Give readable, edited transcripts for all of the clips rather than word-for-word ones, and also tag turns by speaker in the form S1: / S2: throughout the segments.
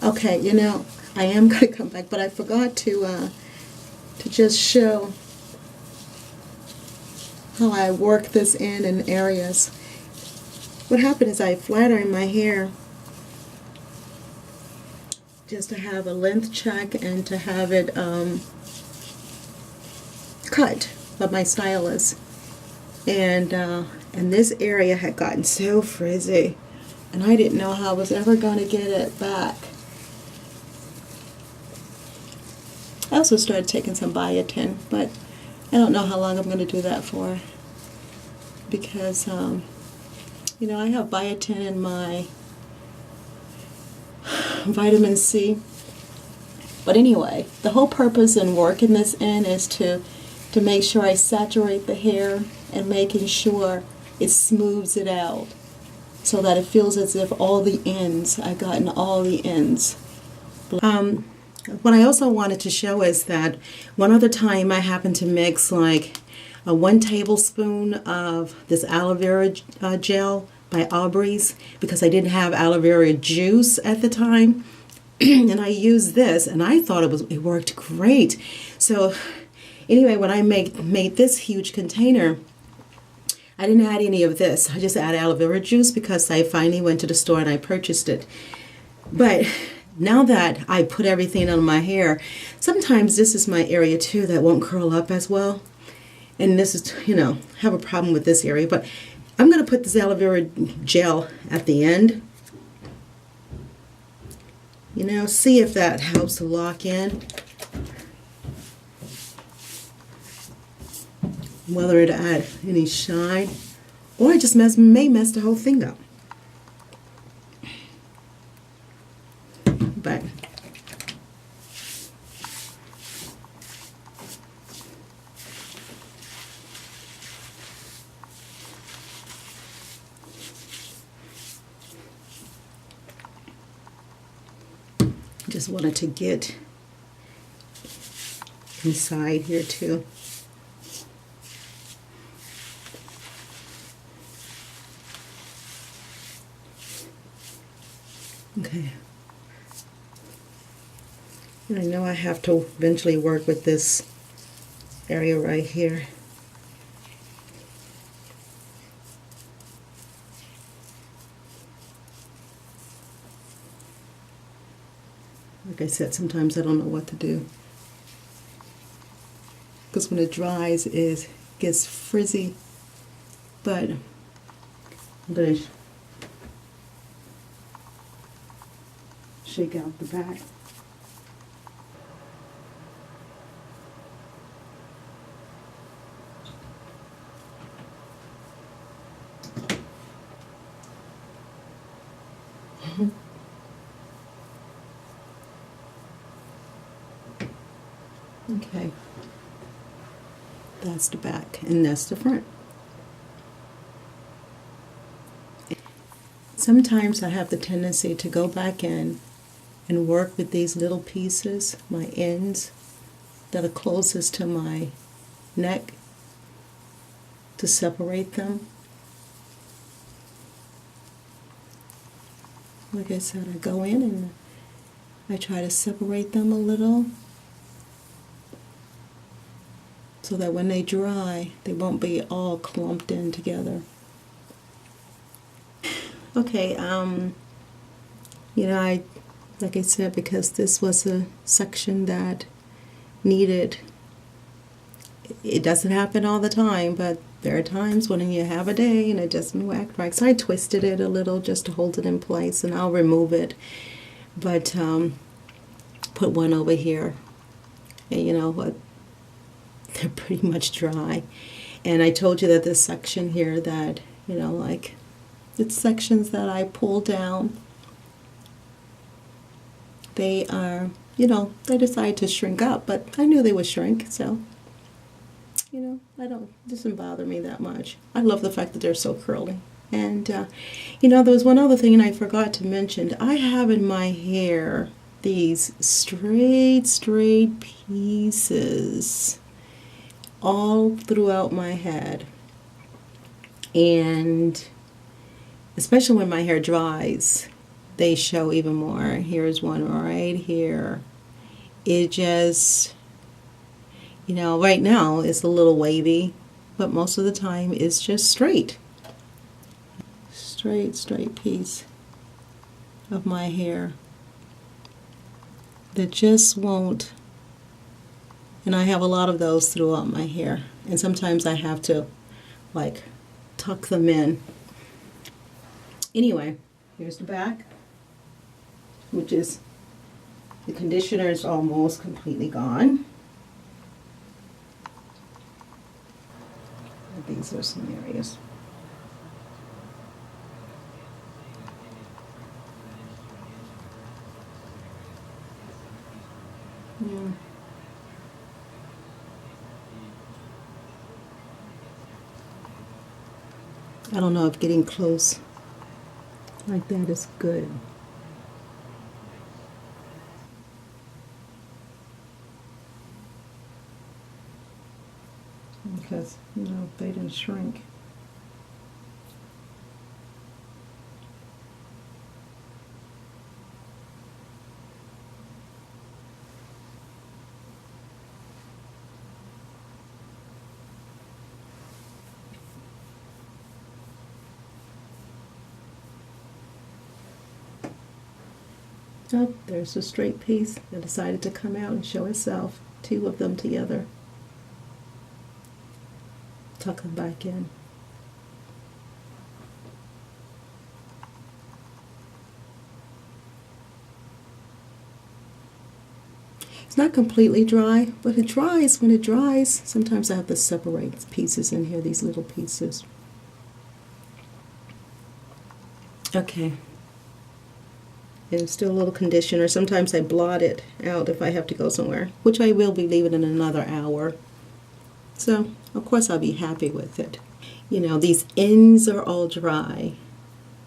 S1: Okay, you know, I am going to come back, but I forgot to just show how I work this in areas. What happened is I flattened my hair just to have a length check and to have it cut by my stylist. And this area had gotten so frizzy, and I didn't know how I was ever going to get it back. I also started taking some biotin, but I don't know how long I'm going to do that for, because you know, I have biotin in my vitamin C. But anyway, the whole purpose in working this in is to make sure I saturate the hair and making sure it smooths it out so that it feels as if all the ends, I've gotten all the ends. What I also wanted to show is that one other time I happened to mix like a 1 tablespoon of this aloe vera gel by Aubrey's, because I didn't have aloe vera juice at the time. And I used this, and I thought it worked great. So anyway, when I made this huge container, I didn't add any of this. I just added aloe vera juice because I finally went to the store and I purchased it. But now that I put everything on my hair, sometimes this is my area too that won't curl up as well. And this is, you know, have a problem with this area. But I'm going to put this aloe vera gel at the end. You know, see if that helps to lock in. Whether it add any shine, or it just may mess the whole thing up. But just wanted to get inside here too. Okay. And I know I have to eventually work with this area right here. Like I said, sometimes I don't know what to do, because when it dries, it gets frizzy. But I'm going to shake out the back. Okay, that's the back and that's the front. Sometimes I have the tendency to go back in and work with these little pieces, my ends that are closest to my neck, to separate them. Like I said, I go in and I try to separate them a little, so that when they dry, they won't be all clumped in together. Okay, you know, like I said, because this was a section that needed, it doesn't happen all the time, but there are times when you have a day and it doesn't act right. So I twisted it a little just to hold it in place, and I'll remove it. But put one over here, and you know what? They're pretty much dry. And I told you that this section here that, you know, like, it's sections that I pull down. They are, you know, they decide to shrink up, but I knew they would shrink, so, you know, it doesn't bother me that much. I love the fact that they're so curly. And, you know, there was one other thing and I forgot to mention. I have in my hair these straight pieces all throughout my head. And especially when my hair dries, they show even more. Here's one right here. It just, you know, right now it's a little wavy, but most of the time it's just straight. Straight piece of my hair that just won't, and I have a lot of those throughout my hair, and sometimes I have to like tuck them in. Anyway, here's the back, which is, the conditioner is almost completely gone. These are some areas. Yeah. I don't know if getting close like that is good. Because, you know, they didn't shrink. Oh, there's a straight piece that decided to come out and show itself. Two of them together. Tuck them back in. It's not completely dry, but it dries. When it dries, sometimes I have to separate pieces in here, these little pieces. Okay. And still a little conditioner. Sometimes I blot it out if I have to go somewhere, which I will be leaving in another hour. So, of course, I'll be happy with it. You know, these ends are all dry.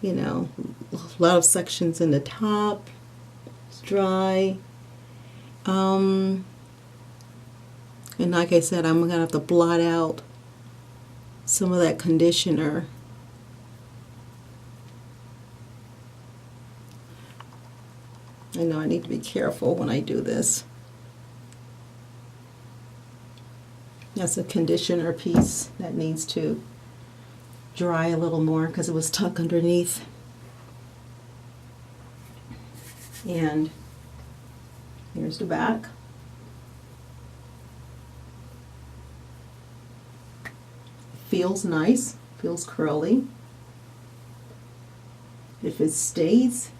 S1: You know, a lot of sections in the top. It's dry. And like I said, I'm going to have to blot out some of that conditioner. I know I need to be careful when I do this. That's a conditioner piece that needs to dry a little more because it was tucked underneath. And here's the back. Feels nice, feels curly. If it stays,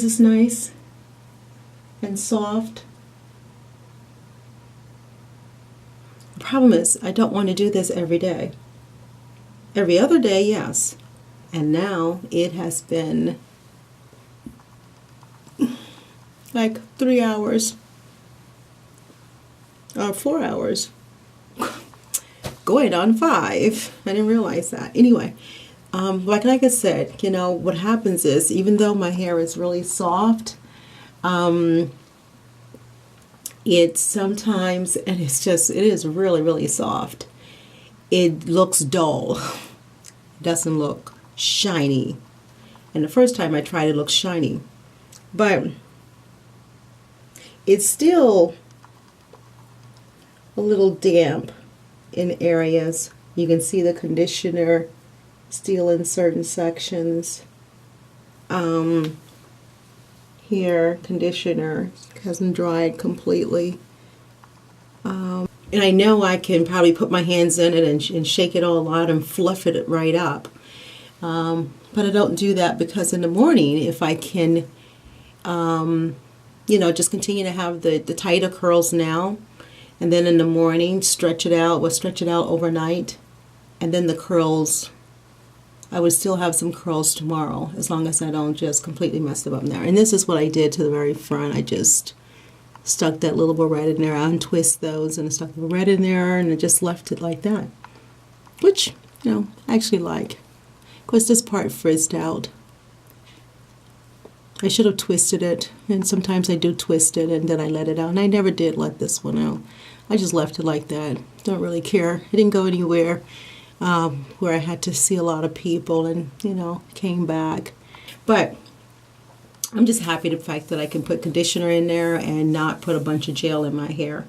S1: it's nice and soft. The problem is I don't want to do this every day. Every other day, yes. And now it has been like 3 hours or 4 hours. Going on 5. I didn't realize that. Anyway, like I said, you know, what happens is, even though my hair is really soft, it sometimes, and it is really, really soft, it looks dull. It doesn't look shiny. And the first time I tried, it looked shiny. But it's still a little damp in areas. You can see the conditioner still in certain sections. Here, conditioner hasn't dried completely. And I know I can probably put my hands in it and shake it all out and fluff it right up. But I don't do that because in the morning, if I can, you know, just continue to have the tighter curls now, and then in the morning stretch it out. We'll stretch it out overnight, and then the curls, I would still have some curls tomorrow as long as I don't just completely mess them up there. And this is what I did to the very front. I just stuck that little barrette in there. I untwist those and I stuck the barrette in there and I just left it like that, which, you know, I actually like. Of course, this part frizzed out. I should have twisted it, and sometimes I do twist it and then I let it out, and I never did let this one out. I just left it like that. Don't really care. It didn't go anywhere where I had to see a lot of people and, came back. But I'm just happy the fact that I can put conditioner in there and not put a bunch of gel in my hair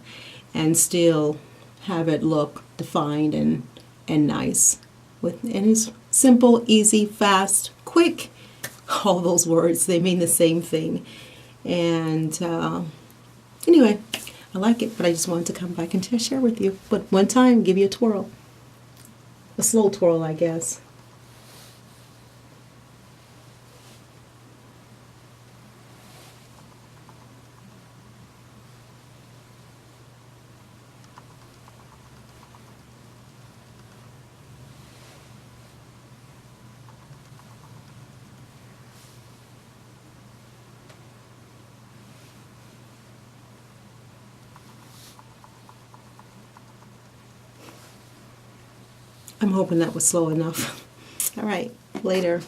S1: and still have it look defined and nice. And it's simple, easy, fast, quick. All those words, they mean the same thing. And anyway, I like it, but I just wanted to come back and share with you. But one time, give you a twirl. A slow twirl, I guess. I'm hoping that was slow enough. All right, later.